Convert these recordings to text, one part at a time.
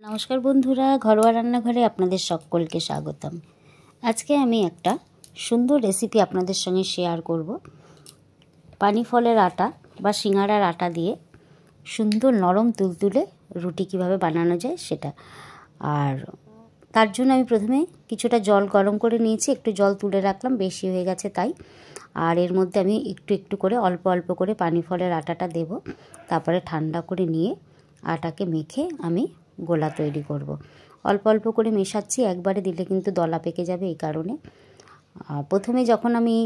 নমস্কার বন্ধুরা, ঘরোয়া রান্নাঘরে আপনাদের সকলকে স্বাগতম। আজকে আমি একটা সুন্দর রেসিপি আপনাদের সঙ্গে শেয়ার করব। পানি ফলের আটা বা সিঙ্গাড়ার আটা দিয়ে সুন্দর নরম তুলতুলে রুটি কিভাবে বানানো যায় সেটা। আর তার জন্য আমি প্রথমে কিছুটা জল গরম করে নিয়েছি, একটু জল তুলে রাখলাম, বেশি হয়ে গেছে তাই। আর এর মধ্যে আমি একটু একটু করে অল্প অল্প করে পানি ফলের আটাটা দেব। তারপরে ঠান্ডা করে নিয়ে আটাকে মেখে আমি গোলা তৈরি করব। অল্প অল্প করে মেশাচ্ছি, একবারে দিলে কিন্তু দলা পেকে যাবে, এই কারণে। প্রথমে যখন আমি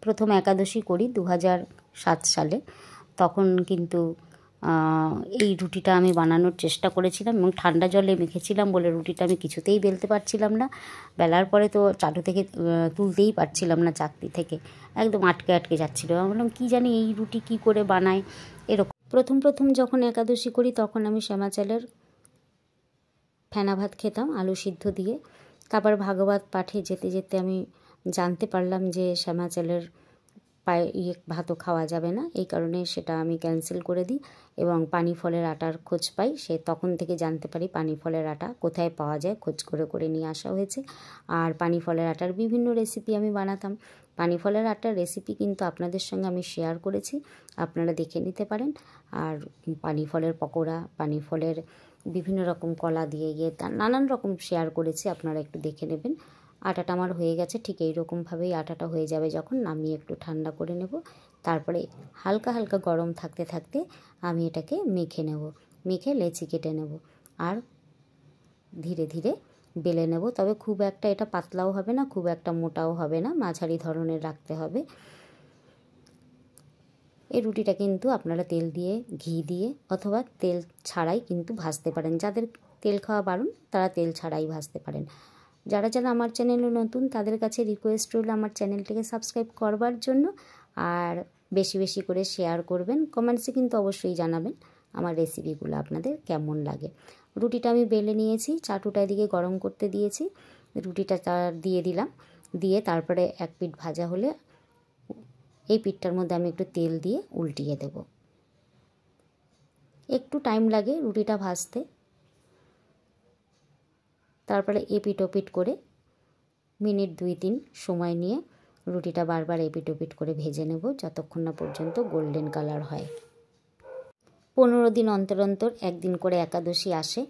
প্রথম একাদশী করি 2007 সালে, তখন কিন্তু এই রুটিটা আমি বানানোর চেষ্টা করেছিলাম এবং ঠান্ডা জলে মেখেছিলাম বলে রুটিটা আমি কিছুতেই বেলতে পারছিলাম না। বেলার পরে তো চাটু থেকে তুলতেই পারছিলাম না, চাকতি থেকে একদম আটকে আটকে যাচ্ছিলো। আমি বললাম কী জানি এই রুটি কী করে বানায় এরকম। প্রথম যখন একাদশী করি তখন আমি শ্যামা চালের ফেনা ভাত খেতাম আলু সিদ্ধ দিয়ে। তারপর ভাগবত পাঠে যেতে যেতে আমি জানতে পারলাম যে শ্যামা চালের ভাতও খাওয়া যাবে না, এই কারণে সেটা আমি ক্যান্সেল করে দিই এবং পানি ফলের আটার খোঁজ পাই। তখন থেকে জানতে পারি পানি ফলের আটা কোথায় পাওয়া যায়, খোঁজ করে করে নিয়ে আসা হয়েছে। আর পানি ফলের আটার বিভিন্ন রেসিপি আমি বানাতাম। পানি ফলের আটার রেসিপি কিন্তু আপনাদের সঙ্গে আমি শেয়ার করেছি, আপনারা দেখে নিতে পারেন। আর পানি ফলের পকোড়া, পানি ফলের বিভিন্ন রকম কলা দিয়ে নানান রকম শেয়ার করেছি, আপনারা একটু দেখে নেবেন। আটাটা আমার হয়ে গেছে, ঠিক এই রকমভাবেই আটাটা হয়ে যাবে যখন নামিয়ে একটু ঠান্ডা করে নেব। তারপরে হালকা হালকা গরম থাকতে থাকতে আমি এটাকে মেখে নেব, মেখে লেচি কেটে নেব আর ধীরে ধীরে বেলে নেব। তবে খুব একটা এটা পাতলাও হবে না, খুব একটা মোটাও হবে না, মাঝারি ধরনের রাখতে হবে। এই রুটিটা কিন্তু আপনারা তেল দিয়ে, ঘি দিয়ে অথবা তেল ছাড়াই কিন্তু ভাজতে পারেন। যাদের তেল খাওয়া বারণ তারা তেল ছাড়াই ভাজতে পারেন। যারা যারা আমার চ্যানেলে নতুন তাদের কাছে রিকোয়েস্ট রইল আমার চ্যানেলটিকে সাবস্ক্রাইব করবার জন্য, আর বেশি বেশি করে শেয়ার করবেন। কমেন্টসে কিন্তু অবশ্যই জানাবেন আমার রেসিপিগুলো আপনাদের কেমন লাগে। রুটিটা আমি বেলে নিয়েছি, চাটুটা দিকে গরম করতে দিয়েছি, রুটিটা দিয়ে দিলাম, দিয়ে তারপরে এক পিঠ ভাজা হলে এই পিঠটার মধ্যে আমি একটু তেল দিয়ে উল্টিয়ে দেব। একটু টাইম লাগে রুটিটা ভাজতে। তারপরে এপিট ওপিট করে মিনিট 2-3 সময় নিয়ে রুটিটা বারবার এপিট ওপিট করে ভেজে নেব যতক্ষণ না পর্যন্ত গোল্ডেন কালার হয়। 15 দিন অন্তর অন্তর একদিন করে একাদশী আসে,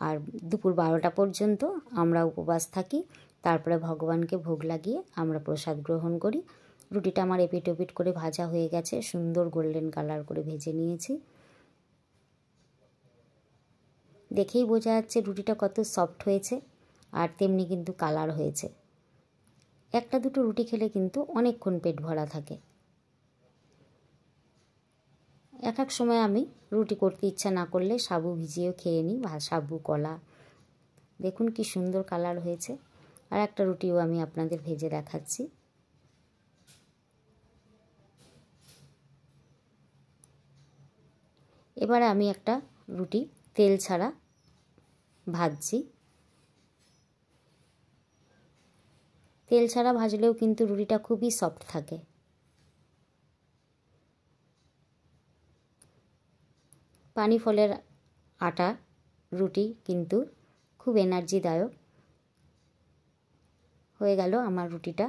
আর দুপুর 12টা পর্যন্ত আমরা উপবাস থাকি। তারপরে ভগবানকে ভোগ লাগিয়ে আমরা প্রসাদ গ্রহণ করি। রুটিটা আমার এপিট ওপিট করে ভাজা হয়ে গেছে, সুন্দর গোল্ডেন কালার করে ভেজে নিয়েছি। দেখেই বোঝা যাচ্ছে রুটিটা কত সফট হয়েছে, আর তেমনি কিন্তু কালার হয়েছে। একটা দুটো রুটি খেলে কিন্তু অনেকক্ষণ পেট ভরা থাকে। এক সময় আমি রুটি করতে ইচ্ছা না করলে সাবু ভিজিয়েও খেয়ে নিই, সাবু কলা। দেখুন কি সুন্দর কালার হয়েছে। আর একটা রুটিও আমি আপনাদের ভেজে দেখাচ্ছি। এবারে আমি একটা রুটি তেল ছাড়া ভাজছি। তেল ছাড়া ভাজলেও কিন্তু রুটিটা খুবই সফট থাকে। পানি ফলের আটা রুটি কিন্তু খুব এনার্জিদায়ক। হয়ে গেল আমার রুটিটা।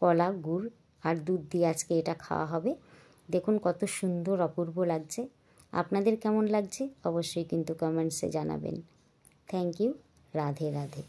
কলা, গুড় আর দুধ দিয়ে আজকে এটা খাওয়া হবে। দেখুন কত সুন্দর অপূর্ব লাগছে। আপনাদের কেমন লাগছে অবশ্যই কিন্তু কমেন্টসে জানাবেন। Thank you. রাধে রাধে।